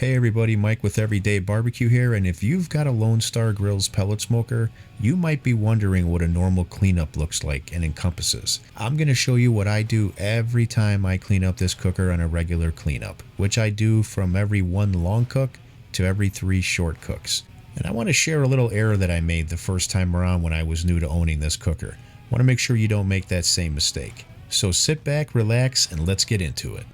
Hey everybody, Mike with Everyday Barbecue here, and if you've got a Lonestar Grillz pellet smoker, you might be wondering what a normal cleanup looks like and encompasses. I'm going to show you what I do every time I clean up this cooker on a regular cleanup, which I do from every 1 long cook to every 3 short cooks. And I want to share a little error that I made the first time around when I was new to owning this cooker. I want to make sure you don't make that same mistake. So sit back, relax, and let's get into it.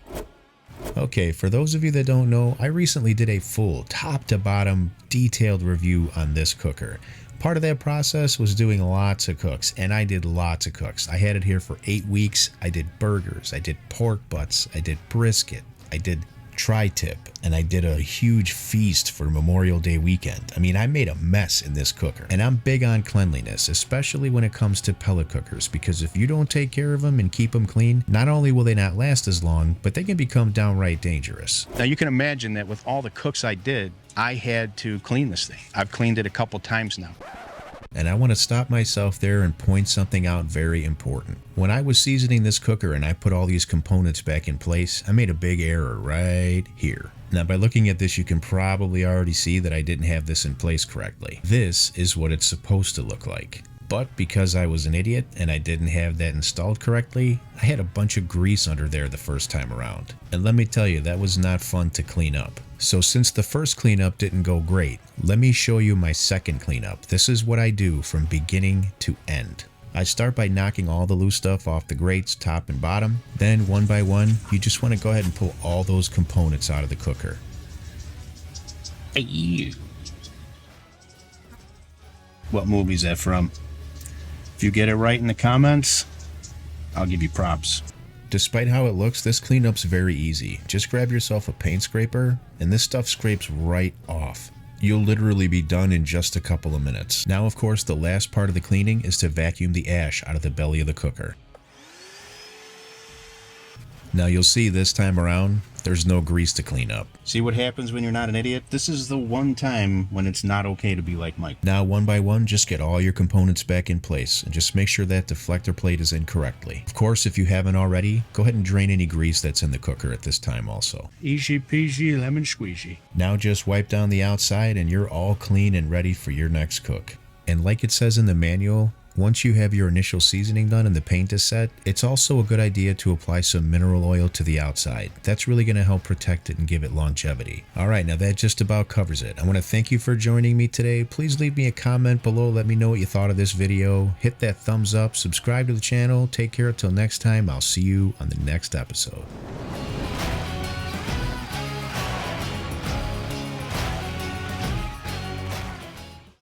Okay, for those of you that don't know, I recently did a full top to bottom detailed review on this cooker. Part of that process was doing lots of cooks, and I did lots of cooks. I had it here for 8 weeks. I did burgers, I did pork butts, I did brisket, I did tri-tip, and I did a huge feast for Memorial Day weekend. I mean, I made a mess in this cooker, and I'm big on cleanliness, especially when it comes to pellet cookers, because if you don't take care of them and keep them clean, not only will they not last as long, but they can become downright dangerous. Now you can imagine that with all the cooks I did, I had to clean this thing. I've cleaned it a couple times now. And I want to stop myself there and point something out very important. When I was seasoning this cooker and I put all these components back in place, I made a big error right here. Now by looking at this, you can probably already see that I didn't have this in place correctly. This is what it's supposed to look like. But because I was an idiot and I didn't have that installed correctly, I had a bunch of grease under there the first time around. And let me tell you, that was not fun to clean up. So since the first cleanup didn't go great, let me show you my second cleanup. This is what I do from beginning to end. I start by knocking all the loose stuff off the grates, top and bottom. Then one by one, you just want to go ahead and pull all those components out of the cooker. Hey. What movie is that from? If you get it right in the comments, I'll give you props. Despite how it looks, this cleanup's very easy. Just grab yourself a paint scraper, and this stuff scrapes right off. You'll literally be done in just a couple of minutes. Now, of course, the last part of the cleaning is to vacuum the ash out of the belly of the cooker. Now you'll see this time around, there's no grease to clean up. See what happens when you're not an idiot? This is the one time when it's not okay to be like Mike. Now one by one, just get all your components back in place and just make sure that deflector plate is in correctly. Of course, if you haven't already, go ahead and drain any grease that's in the cooker at this time also. Easy peasy lemon squeezy. Now just wipe down the outside and you're all clean and ready for your next cook. And like it says in the manual, once you have your initial seasoning done and the paint is set, it's also a good idea to apply some mineral oil to the outside. That's really going to help protect it and give it longevity. Alright, now that just about covers it. I want to thank you for joining me today. Please leave me a comment below. Let me know what you thought of this video. Hit that thumbs up, subscribe to the channel. Take care until next time. I'll see you on the next episode.